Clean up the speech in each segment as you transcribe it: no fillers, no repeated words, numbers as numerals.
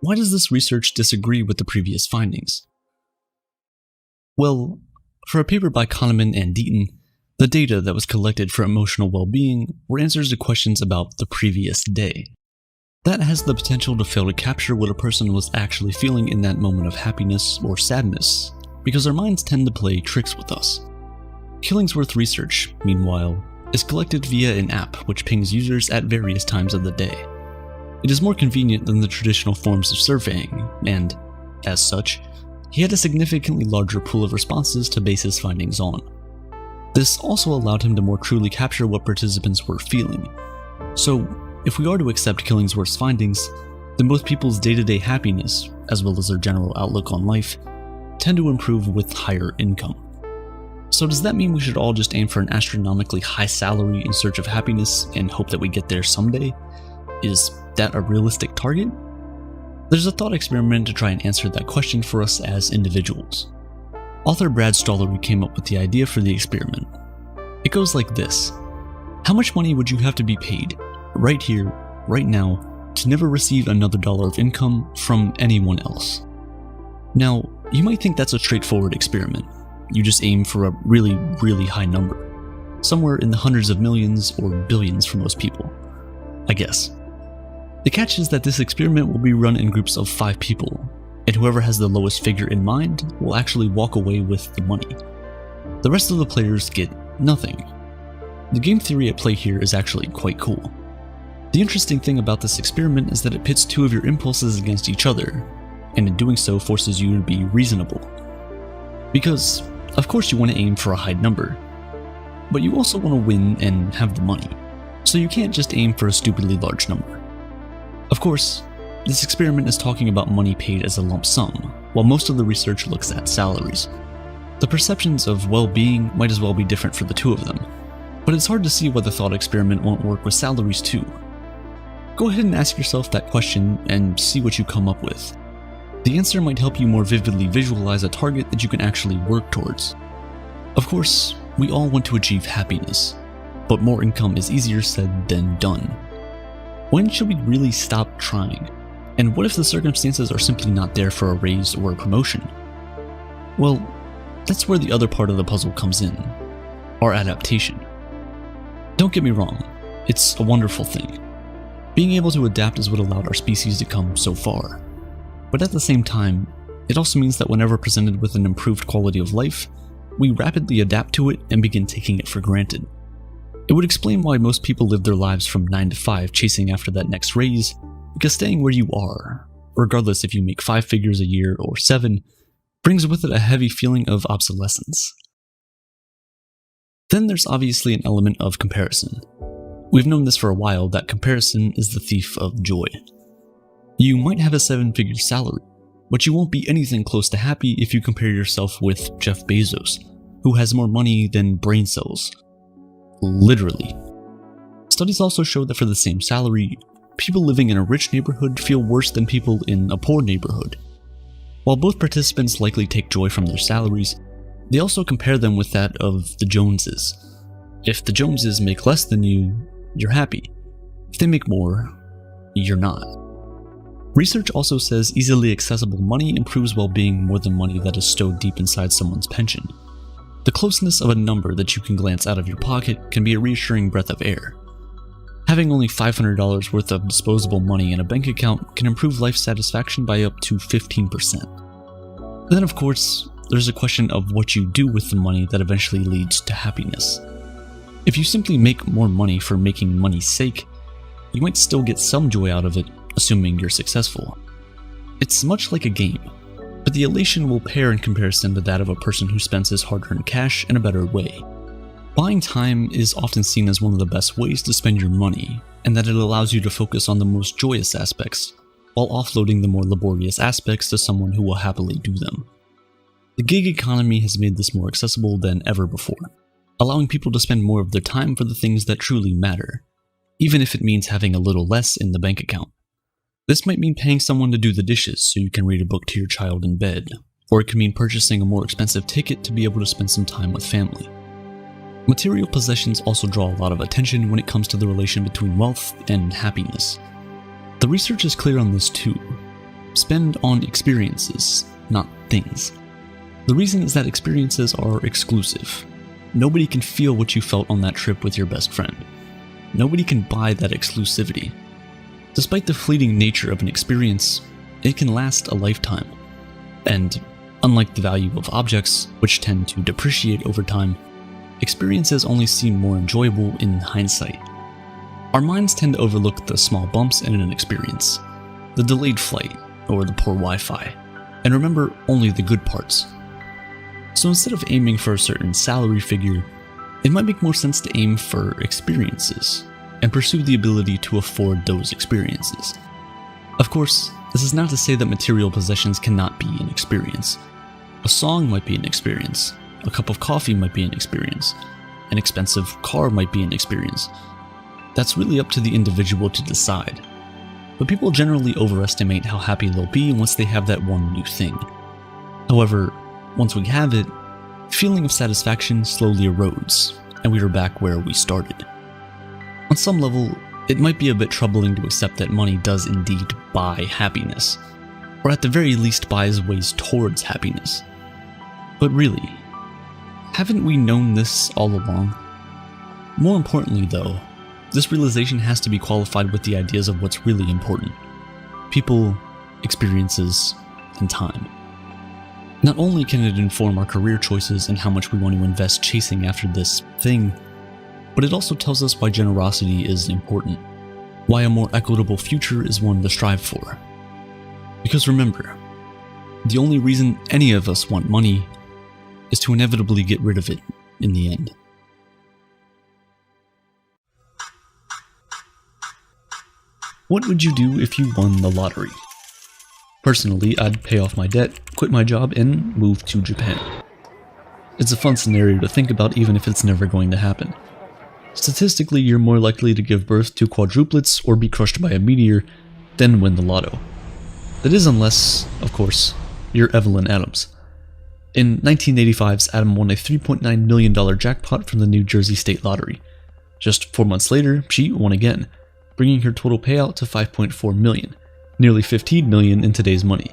why does this research disagree with the previous findings? Well, for a paper by Kahneman and Deaton, the data that was collected for emotional well-being were answers to questions about the previous day. That has the potential to fail to capture what a person was actually feeling in that moment of happiness or sadness, because our minds tend to play tricks with us. Killingsworth research, meanwhile, is collected via an app which pings users at various times of the day. It is more convenient than the traditional forms of surveying, and, as such, he had a significantly larger pool of responses to base his findings on. This also allowed him to more truly capture what participants were feeling. So, if we are to accept Killingsworth's findings, then both people's day-to-day happiness, as well as their general outlook on life, tend to improve with higher income. So does that mean we should all just aim for an astronomically high salary in search of happiness and hope that we get there someday? Is that a realistic target? There's a thought experiment to try and answer that question for us as individuals. Author Brad Stollery came up with the idea for the experiment. It goes like this. How much money would you have to be paid, right here, right now, to never receive another dollar of income from anyone else? Now, you might think that's a straightforward experiment. You just aim for a really, really high number. Somewhere in the hundreds of millions or billions for most people, I guess. The catch is that this experiment will be run in groups of 5 people, and whoever has the lowest figure in mind will actually walk away with the money. The rest of the players get nothing. The game theory at play here is actually quite cool. The interesting thing about this experiment is that it pits 2 of your impulses against each other, and in doing so forces you to be reasonable. Because, of course you want to aim for a high number, but you also want to win and have the money, so you can't just aim for a stupidly large number. Of course, this experiment is talking about money paid as a lump sum, while most of the research looks at salaries. The perceptions of well-being might as well be different for the 2 of them, but it's hard to see why the thought experiment won't work with salaries too. Go ahead and ask yourself that question and see what you come up with. The answer might help you more vividly visualize a target that you can actually work towards. Of course, we all want to achieve happiness, but more income is easier said than done. When should we really stop trying? And what if the circumstances are simply not there for a raise or a promotion? Well, that's where the other part of the puzzle comes in, our adaptation. Don't get me wrong, it's a wonderful thing. Being able to adapt is what allowed our species to come so far. But at the same time, it also means that whenever presented with an improved quality of life, we rapidly adapt to it and begin taking it for granted. It would explain why most people live their lives from 9 to 5 chasing after that next raise, because staying where you are, regardless if you make 5 figures a year or 7, brings with it a heavy feeling of obsolescence. Then there's obviously an element of comparison. We've known this for a while, that comparison is the thief of joy. You might have a 7-figure salary, but you won't be anything close to happy if you compare yourself with Jeff Bezos, who has more money than brain cells. Literally. Studies also show that for the same salary, people living in a rich neighborhood feel worse than people in a poor neighborhood. While both participants likely take joy from their salaries, they also compare them with that of the Joneses. If the Joneses make less than you, you're happy. If they make more, you're not. Research also says easily accessible money improves well-being more than money that is stowed deep inside someone's pension. The closeness of a number that you can glance out of your pocket can be a reassuring breath of air. Having only $500 worth of disposable money in a bank account can improve life satisfaction by up to 15%. Then of course, there's a question of what you do with the money that eventually leads to happiness. If you simply make more money for making money's sake, you might still get some joy out of it, assuming you're successful. It's much like a game, but the elation will pale in comparison to that of a person who spends his hard-earned cash in a better way. Buying time is often seen as one of the best ways to spend your money, and that it allows you to focus on the most joyous aspects, while offloading the more laborious aspects to someone who will happily do them. The gig economy has made this more accessible than ever before, allowing people to spend more of their time for the things that truly matter, even if it means having a little less in the bank account. This might mean paying someone to do the dishes so you can read a book to your child in bed, or it could mean purchasing a more expensive ticket to be able to spend some time with family. Material possessions also draw a lot of attention when it comes to the relation between wealth and happiness. The research is clear on this too. spend on experiences, not things. The reason is that experiences are exclusive. Nobody can feel what you felt on that trip with your best friend. Nobody can buy that exclusivity. Despite the fleeting nature of an experience, it can last a lifetime. And unlike the value of objects, which tend to depreciate over time, experiences only seem more enjoyable in hindsight. Our minds tend to overlook the small bumps in an experience, the delayed flight, or the poor Wi-Fi, and remember only the good parts. So instead of aiming for a certain salary figure, it might make more sense to aim for experiences, and pursue the ability to afford those experiences. Of course, this is not to say that material possessions cannot be an experience. A song might be an experience, a cup of coffee might be an experience, an expensive car might be an experience. That's really up to the individual to decide. But people generally overestimate how happy they'll be once they have that one new thing. However, once we have it, feeling of satisfaction slowly erodes, and we are back where we started. On some level, it might be a bit troubling to accept that money does indeed buy happiness, or at the very least buys ways towards happiness. But really, haven't we known this all along? More importantly though, this realization has to be qualified with the ideas of what's really important: people, experiences, and time. Not only can it inform our career choices and how much we want to invest chasing after this thing, but it also tells us why generosity is important, why a more equitable future is one to strive for. Because remember, the only reason any of us want money is to inevitably get rid of it in the end. What would you do if you won the lottery? Personally, I'd pay off my debt, quit my job, and move to Japan. It's a fun scenario to think about even if it's never going to happen. Statistically, you're more likely to give birth to quadruplets or be crushed by a meteor than win the lotto. That is unless, of course, you're Evelyn Adams. In 1985's Adam won a $3.9 million jackpot from the New Jersey State Lottery. Just 4 months later, she won again, bringing her total payout to $5.4 million, nearly $15 million in today's money.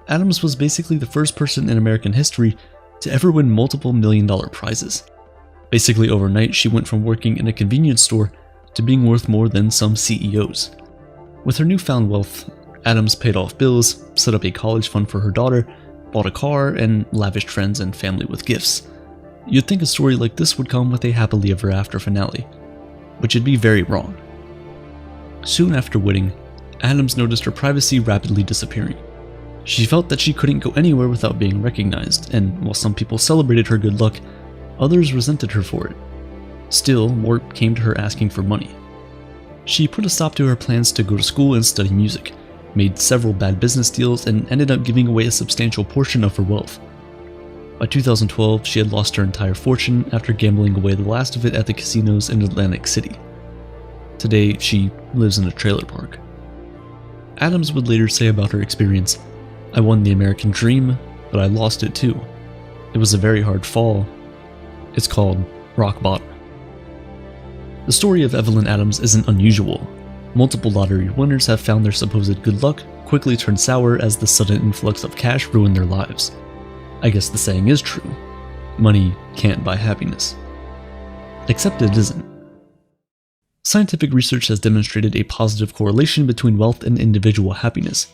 Adams was basically the first person in American history to ever win multiple million-dollar prizes. Basically overnight, she went from working in a convenience store to being worth more than some CEOs. With her newfound wealth, Adams paid off bills, set up a college fund for her daughter, bought a car, and lavished friends and family with gifts. You'd think a story like this would come with a happily ever after finale, but you'd be very wrong. Soon after winning, Adams noticed her privacy rapidly disappearing. She felt that she couldn't go anywhere without being recognized, and while some people celebrated her good luck, others resented her for it. Still, more came to her asking for money. She put a stop to her plans to go to school and study music, made several bad business deals, and ended up giving away a substantial portion of her wealth. By 2012, she had lost her entire fortune after gambling away the last of it at the casinos in Atlantic City. Today, she lives in a trailer park. Adams would later say about her experience, "I won the American dream, but I lost it too. It was a very hard fall. It's called rock bottom." The story of Evelyn Adams isn't unusual. Multiple lottery winners have found their supposed good luck quickly turn sour as the sudden influx of cash ruined their lives. I guess the saying is true: money can't buy happiness. Except it isn't. Scientific research has demonstrated a positive correlation between wealth and individual happiness.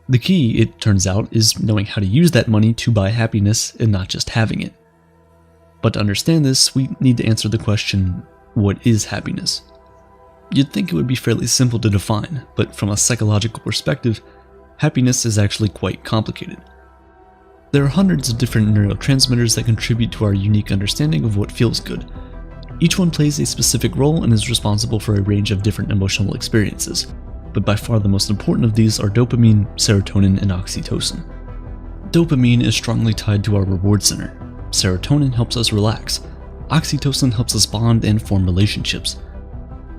The key, it turns out, is knowing how to use that money to buy happiness and not just having it. But to understand this, we need to answer the question, what is happiness? You'd think it would be fairly simple to define, but from a psychological perspective, happiness is actually quite complicated. There are hundreds of different neurotransmitters that contribute to our unique understanding of what feels good. Each one plays a specific role and is responsible for a range of different emotional experiences, but by far the most important of these are dopamine, serotonin, and oxytocin. Dopamine is strongly tied to our reward center. Serotonin helps us relax. Oxytocin helps us bond and form relationships.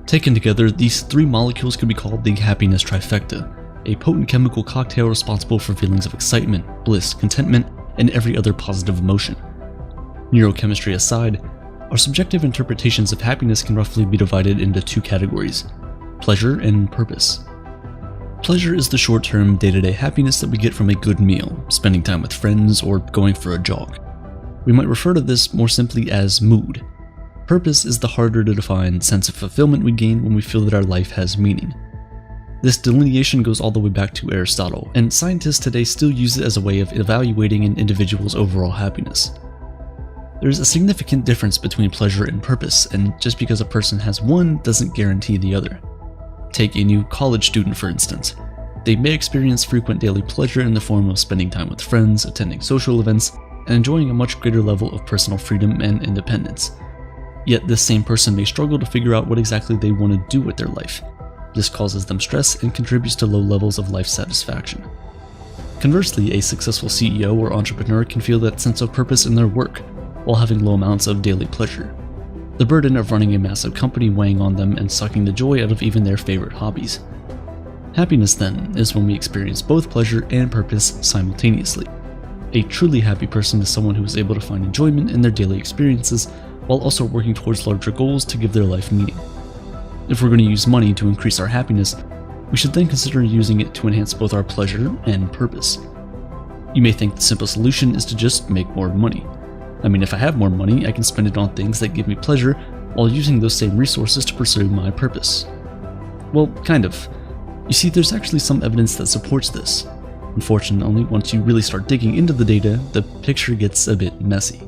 Taken together, these three molecules could be called the happiness trifecta, a potent chemical cocktail responsible for feelings of excitement, bliss, contentment, and every other positive emotion. Neurochemistry aside, our subjective interpretations of happiness can roughly be divided into two categories: pleasure and purpose. Pleasure is the short-term, day-to-day happiness that we get from a good meal, spending time with friends, or going for a jog. We might refer to this more simply as mood. Purpose is the harder to define sense of fulfillment we gain when we feel that our life has meaning. This delineation goes all the way back to Aristotle, and scientists today still use it as a way of evaluating an individual's overall happiness. There's a significant difference between pleasure and purpose, and just because a person has one doesn't guarantee the other. Take a new college student, for instance. They may experience frequent daily pleasure in the form of spending time with friends, attending social events, and enjoying a much greater level of personal freedom and independence. Yet this same person may struggle to figure out what exactly they want to do with their life. This causes them stress and contributes to low levels of life satisfaction. Conversely, a successful CEO or entrepreneur can feel that sense of purpose in their work, while having low amounts of daily pleasure. The burden of running a massive company weighing on them and sucking the joy out of even their favorite hobbies. Happiness, then, is when we experience both pleasure and purpose simultaneously. A truly happy person is someone who is able to find enjoyment in their daily experiences while also working towards larger goals to give their life meaning. If we're going to use money to increase our happiness, we should then consider using it to enhance both our pleasure and purpose. You may think the simple solution is to just make more money. I mean, if I have more money, I can spend it on things that give me pleasure while using those same resources to pursue my purpose. Well, kind of. You see, there's actually some evidence that supports this. Unfortunately, once you really start digging into the data, the picture gets a bit messy.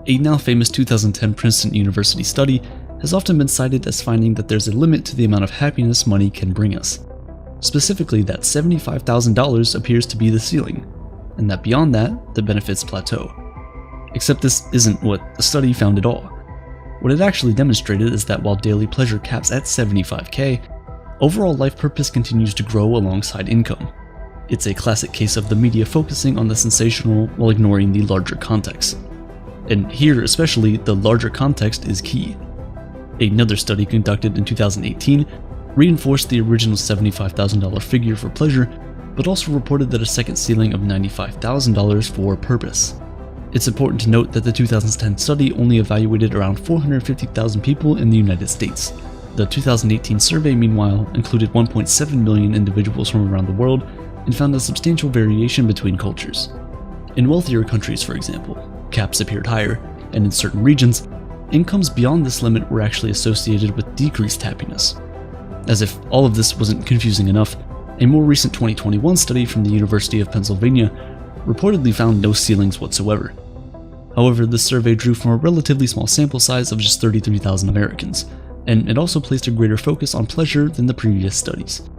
A now famous 2010 Princeton University study has often been cited as finding that there's a limit to the amount of happiness money can bring us. Specifically, that $75,000 appears to be the ceiling, and that beyond that, the benefits plateau. Except this isn't what the study found at all. What it actually demonstrated is that while daily pleasure caps at $75K, overall life purpose continues to grow alongside income. It's a classic case of the media focusing on the sensational while ignoring the larger context. And here especially, the larger context is key. Another study conducted in 2018 reinforced the original $75,000 figure for pleasure, but also reported that a second ceiling of $95,000 for purpose. It's important to note that the 2010 study only evaluated around 450,000 people in the United States. The 2018 survey, meanwhile, included 1.7 million individuals from around the world and found a substantial variation between cultures. In wealthier countries, for example, caps appeared higher, and in certain regions, incomes beyond this limit were actually associated with decreased happiness. As if all of this wasn't confusing enough, a more recent 2021 study from the University of Pennsylvania reportedly found no ceilings whatsoever. However, this survey drew from a relatively small sample size of just 33,000 Americans, and it also placed a greater focus on pleasure than the previous studies.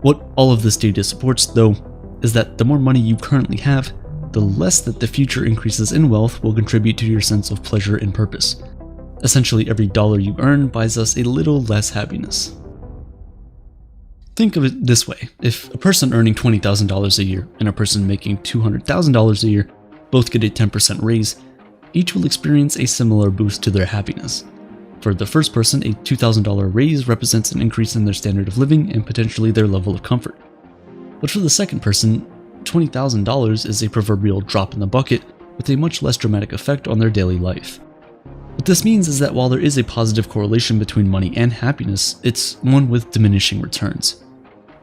What all of this data supports, though, is that the more money you currently have, the less that the future increases in wealth will contribute to your sense of pleasure and purpose. Essentially, every dollar you earn buys us a little less happiness. Think of it this way: if a person earning $20,000 a year and a person making $200,000 a year both get a 10% raise, each will experience a similar boost to their happiness. For the first person, a $2,000 raise represents an increase in their standard of living and potentially their level of comfort. But for the second person, $20,000 is a proverbial drop in the bucket with a much less dramatic effect on their daily life. What this means is that while there is a positive correlation between money and happiness, it's one with diminishing returns.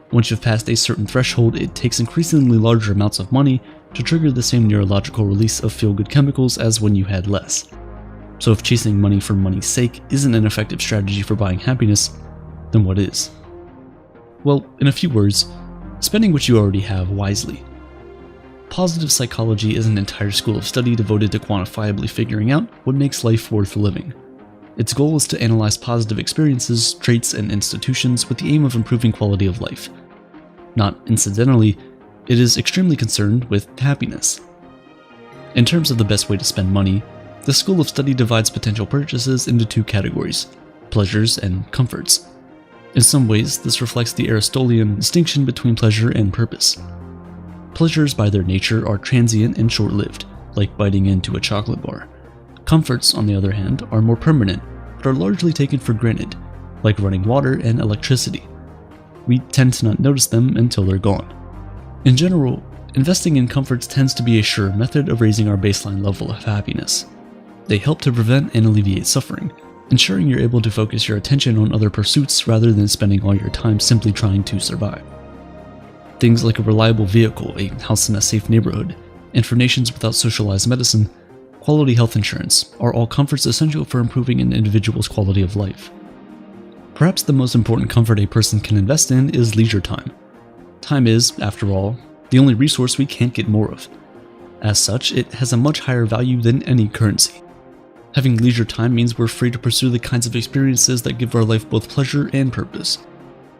Once you've passed a certain threshold, it takes increasingly larger amounts of money to trigger the same neurological release of feel-good chemicals as when you had less. So if chasing money for money's sake isn't an effective strategy for buying happiness, then what is? Well, in a few words, spending what you already have wisely. Positive psychology is an entire school of study devoted to quantifiably figuring out what makes life worth living. Its goal is to analyze positive experiences, traits, and institutions with the aim of improving quality of life. Not incidentally, it is extremely concerned with happiness. In terms of the best way to spend money, the school of study divides potential purchases into two categories: pleasures and comforts. In some ways, this reflects the Aristotelian distinction between pleasure and purpose. Pleasures by their nature are transient and short-lived, like biting into a chocolate bar. Comforts, on the other hand, are more permanent, but are largely taken for granted, like running water and electricity. We tend to not notice them until they're gone. In general, investing in comforts tends to be a sure method of raising our baseline level of happiness. They help to prevent and alleviate suffering, ensuring you're able to focus your attention on other pursuits rather than spending all your time simply trying to survive. Things like a reliable vehicle, a house in a safe neighborhood, and for nations without socialized medicine, quality health insurance are all comforts essential for improving an individual's quality of life. Perhaps the most important comfort a person can invest in is leisure time. Time is, after all, the only resource we can't get more of. As such, it has a much higher value than any currency. Having leisure time means we're free to pursue the kinds of experiences that give our life both pleasure and purpose.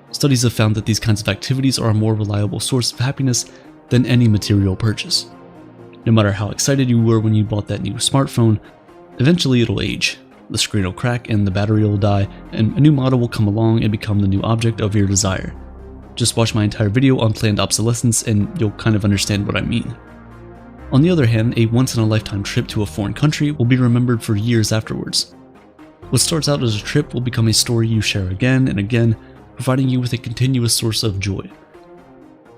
Studies have found that these kinds of activities are a more reliable source of happiness than any material purchase. No matter how excited you were when you bought that new smartphone, eventually it'll age. The screen will crack and the battery will die, and a new model will come along and become the new object of your desire. Just watch my entire video on planned obsolescence and you'll kind of understand what I mean. On the other hand, a once-in-a-lifetime trip to a foreign country will be remembered for years afterwards. What starts out as a trip will become a story you share again and again, providing you with a continuous source of joy.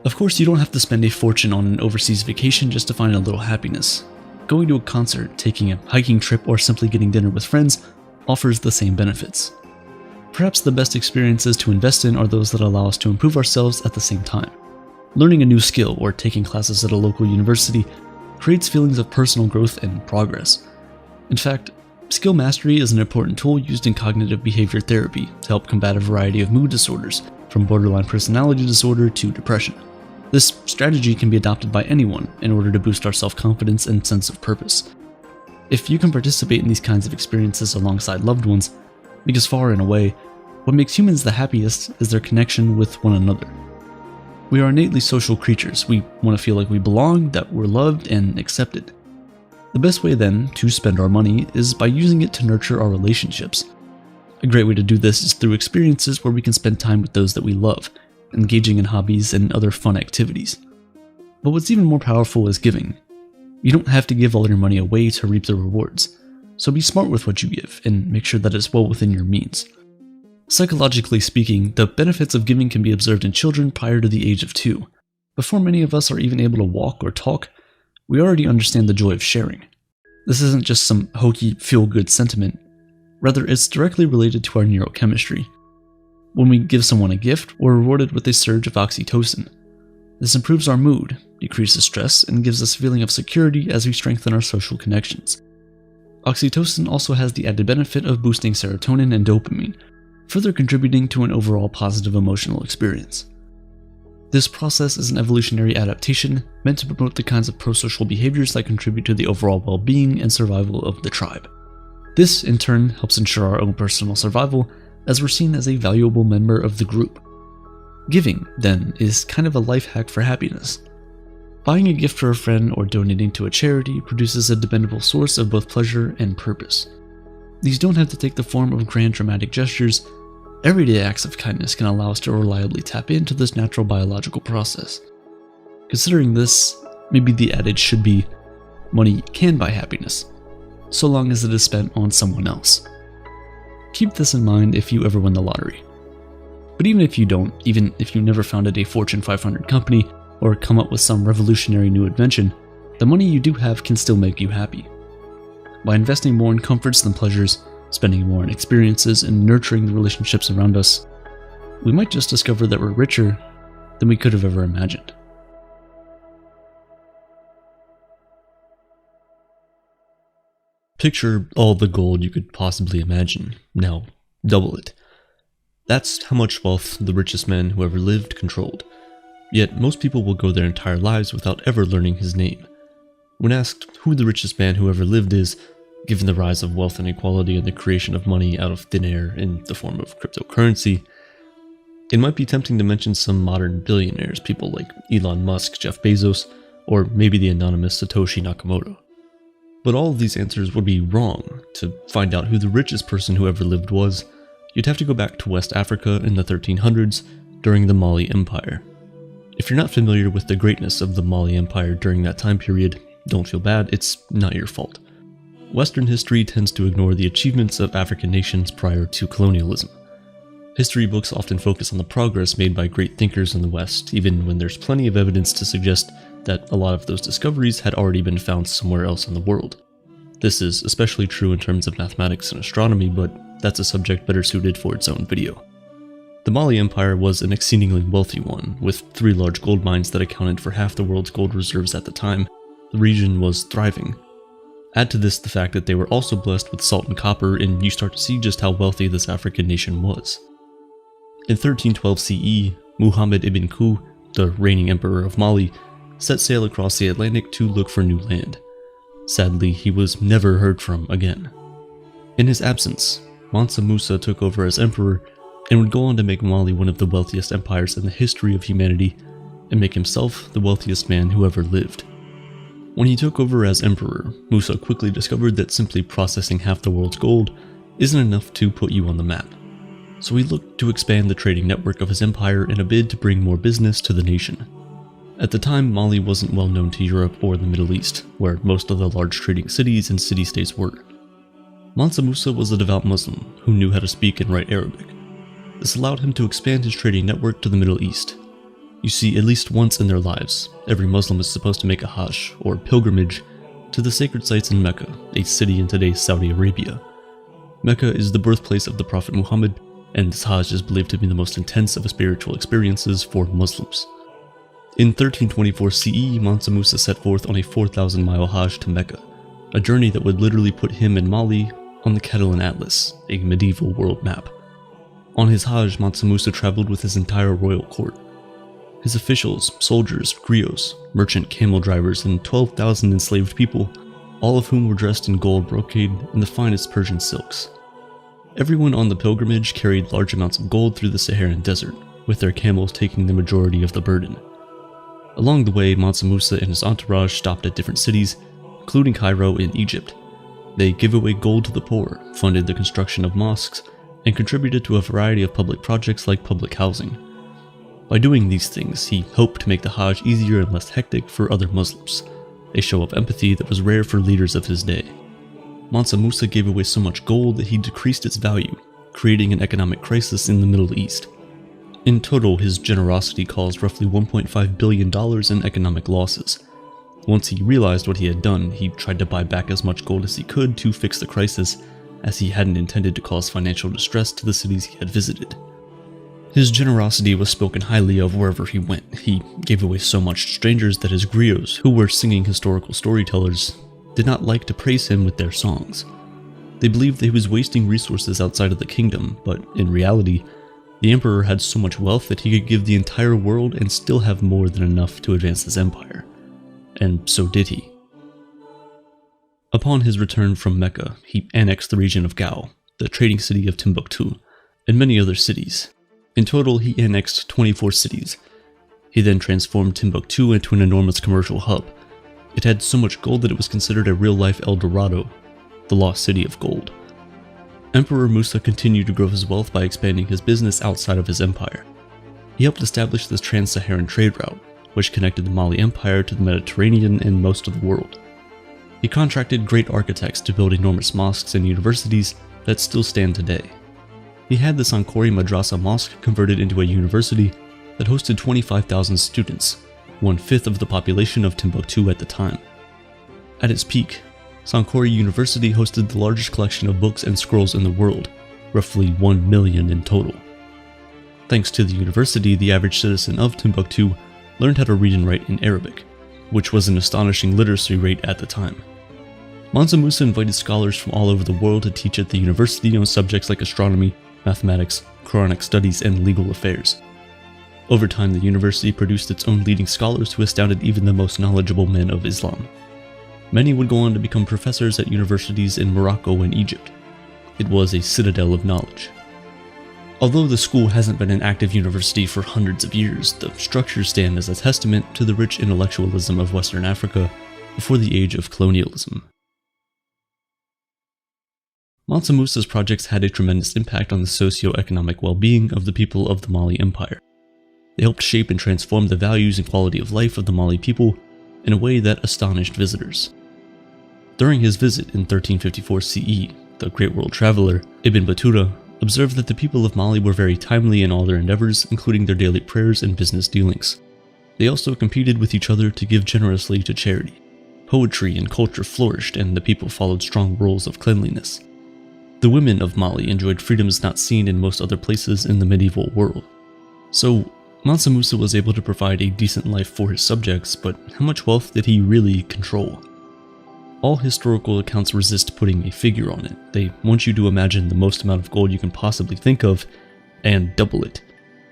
Of course, you don't have to spend a fortune on an overseas vacation just to find a little happiness. Going to a concert, taking a hiking trip, or simply getting dinner with friends offers the same benefits. Perhaps the best experiences to invest in are those that allow us to improve ourselves at the same time. Learning a new skill or taking classes at a local university creates feelings of personal growth and progress. In fact, skill mastery is an important tool used in cognitive behavior therapy to help combat a variety of mood disorders, from borderline personality disorder to depression. This strategy can be adopted by anyone in order to boost our self-confidence and sense of purpose. If you can participate in these kinds of experiences alongside loved ones, because far and away, what makes humans the happiest is their connection with one another. We are innately social creatures. We want to feel like we belong, that we're loved and accepted. The best way then to spend our money is by using it to nurture our relationships. A great way to do this is through experiences where we can spend time with those that we love, engaging in hobbies and other fun activities. But what's even more powerful is giving. You don't have to give all your money away to reap the rewards, so be smart with what you give and make sure that it's well within your means. Psychologically speaking, the benefits of giving can be observed in children prior to the age of 2. Before many of us are even able to walk or talk, we already understand the joy of sharing. This isn't just some hokey, feel-good sentiment. Rather, it's directly related to our neurochemistry. When we give someone a gift, we're rewarded with a surge of oxytocin. This improves our mood, decreases stress, and gives us a feeling of security as we strengthen our social connections. Oxytocin also has the added benefit of boosting serotonin and dopamine, further contributing to an overall positive emotional experience. This process is an evolutionary adaptation meant to promote the kinds of prosocial behaviors that contribute to the overall well-being and survival of the tribe. This, in turn, helps ensure our own personal survival, as we're seen as a valuable member of the group. Giving, then, is kind of a life hack for happiness. Buying a gift for a friend or donating to a charity produces a dependable source of both pleasure and purpose. These don't have to take the form of grand dramatic gestures. Everyday acts of kindness can allow us to reliably tap into this natural biological process. Considering this, maybe the adage should be, money can buy happiness, so long as it is spent on someone else. Keep this in mind if you ever win the lottery. But even if you don't, even if you never founded a Fortune 500 company or come up with some revolutionary new invention, the money you do have can still make you happy. By investing more in comforts than pleasures, spending more on experiences, and nurturing the relationships around us, we might just discover that we're richer than we could have ever imagined. Picture all the gold you could possibly imagine. Now, double it. That's how much wealth the richest man who ever lived controlled. Yet most people will go their entire lives without ever learning his name. When asked who the richest man who ever lived is, given the rise of wealth inequality and the creation of money out of thin air in the form of cryptocurrency, it might be tempting to mention some modern billionaires, people like Elon Musk, Jeff Bezos, or maybe the anonymous Satoshi Nakamoto. But all of these answers would be wrong. To find out who the richest person who ever lived was, you'd have to go back to West Africa in the 1300s during the Mali Empire. If you're not familiar with the greatness of the Mali Empire during that time period, don't feel bad, it's not your fault. Western history tends to ignore the achievements of African nations prior to colonialism. History books often focus on the progress made by great thinkers in the West, even when there's plenty of evidence to suggest that a lot of those discoveries had already been found somewhere else in the world. This is especially true in terms of mathematics and astronomy, but that's a subject better suited for its own video. The Mali Empire was an exceedingly wealthy one, with 3 large gold mines that accounted for half the world's gold reserves at the time. The region was thriving. Add to this the fact that they were also blessed with salt and copper, and you start to see just how wealthy this African nation was. In 1312 CE, Muhammad ibn Ku, the reigning emperor of Mali, set sail across the Atlantic to look for new land. Sadly, he was never heard from again. In his absence, Mansa Musa took over as emperor and would go on to make Mali one of the wealthiest empires in the history of humanity and make himself the wealthiest man who ever lived. When he took over as emperor, Musa quickly discovered that simply processing half the world's gold isn't enough to put you on the map. So he looked to expand the trading network of his empire in a bid to bring more business to the nation. At the time, Mali wasn't well known to Europe or the Middle East, where most of the large trading cities and city-states were. Mansa Musa was a devout Muslim who knew how to speak and write Arabic. This allowed him to expand his trading network to the Middle East. You see, at least once in their lives, every Muslim is supposed to make a Hajj, or pilgrimage, to the sacred sites in Mecca, a city in today's Saudi Arabia. Mecca is the birthplace of the Prophet Muhammad, and this Hajj is believed to be the most intense of spiritual experiences for Muslims. In 1324 CE, Mansa Musa set forth on a 4,000-mile Hajj to Mecca, a journey that would literally put him and Mali on the Catalan Atlas, a medieval world map. On his Hajj, Mansa Musa traveled with his entire royal court. His officials, soldiers, griots, merchant camel drivers, and 12,000 enslaved people, all of whom were dressed in gold brocade and the finest Persian silks. Everyone on the pilgrimage carried large amounts of gold through the Saharan desert, with their camels taking the majority of the burden. Along the way, Mansa Musa and his entourage stopped at different cities, including Cairo in Egypt. They gave away gold to the poor, funded the construction of mosques, and contributed to a variety of public projects like public housing. By doing these things, he hoped to make the Hajj easier and less hectic for other Muslims, a show of empathy that was rare for leaders of his day. Mansa Musa gave away so much gold that he decreased its value, creating an economic crisis in the Middle East. In total, his generosity caused roughly $1.5 billion in economic losses. Once he realized what he had done, he tried to buy back as much gold as he could to fix the crisis, as he hadn't intended to cause financial distress to the cities he had visited. His generosity was spoken highly of wherever he went. He gave away so much to strangers that his griots, who were singing historical storytellers, did not like to praise him with their songs. They believed that he was wasting resources outside of the kingdom, but in reality, the emperor had so much wealth that he could give the entire world and still have more than enough to advance his empire. And so did he. Upon his return from Mecca, he annexed the region of Gao, the trading city of Timbuktu, and many other cities. In total, he annexed 24 cities. He then transformed Timbuktu into an enormous commercial hub. It had so much gold that it was considered a real-life El Dorado, the lost city of gold. Emperor Musa continued to grow his wealth by expanding his business outside of his empire. He helped establish this trans-Saharan trade route, which connected the Mali Empire to the Mediterranean and most of the world. He contracted great architects to build enormous mosques and universities that still stand today. He had the Sankore Madrasa Mosque converted into a university that hosted 25,000 students, 1/5 of the population of Timbuktu at the time. At its peak, Sankore University hosted the largest collection of books and scrolls in the world, roughly 1 million in total. Thanks to the university, the average citizen of Timbuktu learned how to read and write in Arabic, which was an astonishing literacy rate at the time. Mansa Musa invited scholars from all over the world to teach at the university on subjects like astronomy, mathematics, Quranic studies, and legal affairs. Over time, the university produced its own leading scholars who astounded even the most knowledgeable men of Islam. Many would go on to become professors at universities in Morocco and Egypt. It was a citadel of knowledge. Although the school hasn't been an active university for hundreds of years, the structures stand as a testament to the rich intellectualism of Western Africa before the age of colonialism. Mansa Musa's projects had a tremendous impact on the socio-economic well-being of the people of the Mali Empire. They helped shape and transform the values and quality of life of the Mali people in a way that astonished visitors. During his visit in 1354 CE, the great world traveler, Ibn Battuta, observed that the people of Mali were very timely in all their endeavors, including their daily prayers and business dealings. They also competed with each other to give generously to charity. Poetry and culture flourished, and the people followed strong rules of cleanliness. The women of Mali enjoyed freedoms not seen in most other places in the medieval world. So, Mansa Musa was able to provide a decent life for his subjects, but how much wealth did he really control? All historical accounts resist putting a figure on it. They want you to imagine the most amount of gold you can possibly think of, and double it.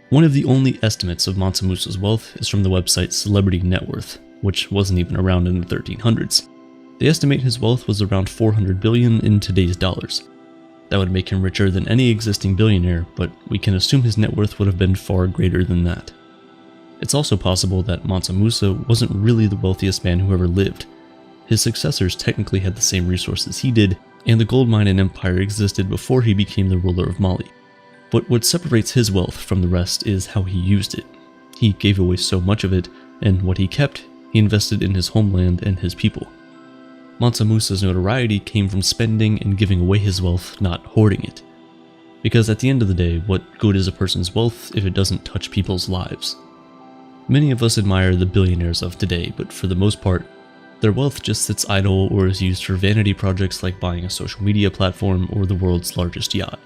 One of the only estimates of Mansa Musa's wealth is from the website Celebrity Net Worth, which wasn't even around in the 1300s. They estimate his wealth was around 400 billion in today's dollars. That would make him richer than any existing billionaire, but we can assume his net worth would have been far greater than that. It's also possible that Mansa Musa wasn't really the wealthiest man who ever lived. His successors technically had the same resources he did, and the gold mine and empire existed before he became the ruler of Mali. But what separates his wealth from the rest is how he used it. He gave away so much of it, and what he kept, he invested in his homeland and his people. Mansa Musa's notoriety came from spending and giving away his wealth, not hoarding it. Because at the end of the day, what good is a person's wealth if it doesn't touch people's lives? Many of us admire the billionaires of today, but for the most part, their wealth just sits idle or is used for vanity projects like buying a social media platform or the world's largest yacht.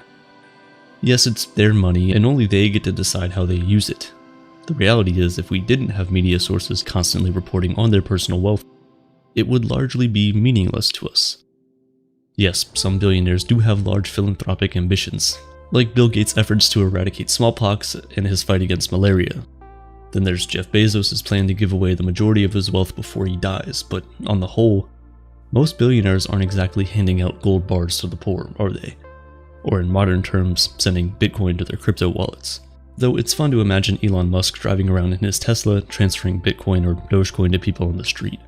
Yes, it's their money, and only they get to decide how they use it. The reality is, if we didn't have media sources constantly reporting on their personal wealth, it would largely be meaningless to us. Yes, some billionaires do have large philanthropic ambitions, like Bill Gates' efforts to eradicate smallpox and his fight against malaria. Then there's Jeff Bezos' plan to give away the majority of his wealth before he dies, but on the whole, most billionaires aren't exactly handing out gold bars to the poor, are they? Or in modern terms, sending Bitcoin to their crypto wallets. Though it's fun to imagine Elon Musk driving around in his Tesla, transferring Bitcoin or Dogecoin to people on the street.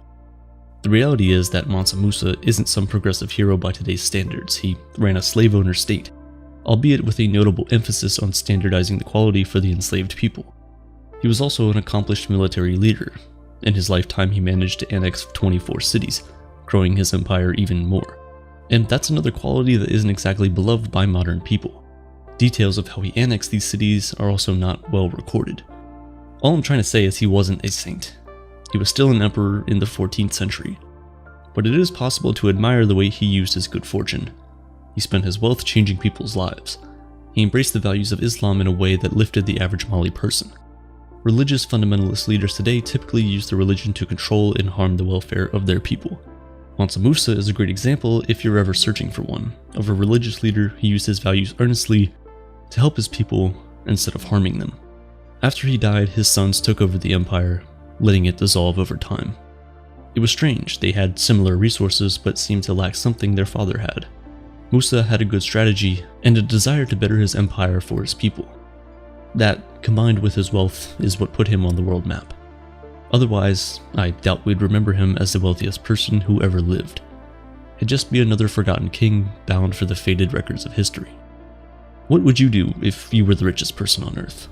The reality is that Mansa Musa isn't some progressive hero by today's standards. He ran a slave owner state, albeit with a notable emphasis on standardizing the quality for the enslaved people. He was also an accomplished military leader. In his lifetime, he managed to annex 24 cities, growing his empire even more. And that's another quality that isn't exactly beloved by modern people. Details of how he annexed these cities are also not well recorded. All I'm trying to say is he wasn't a saint. He was still an emperor in the 14th century. But it is possible to admire the way he used his good fortune. He spent his wealth changing people's lives. He embraced the values of Islam in a way that lifted the average Mali person. Religious fundamentalist leaders today typically use their religion to control and harm the welfare of their people. Mansa Musa is a great example, if you're ever searching for one, of a religious leader who used his values earnestly to help his people instead of harming them. After he died, his sons took over the empire, letting it dissolve over time. It was strange, they had similar resources but seemed to lack something their father had. Musa had a good strategy and a desire to better his empire for his people. That, combined with his wealth, is what put him on the world map. Otherwise, I doubt we'd remember him as the wealthiest person who ever lived. He'd just be another forgotten king bound for the faded records of history. What would you do if you were the richest person on Earth?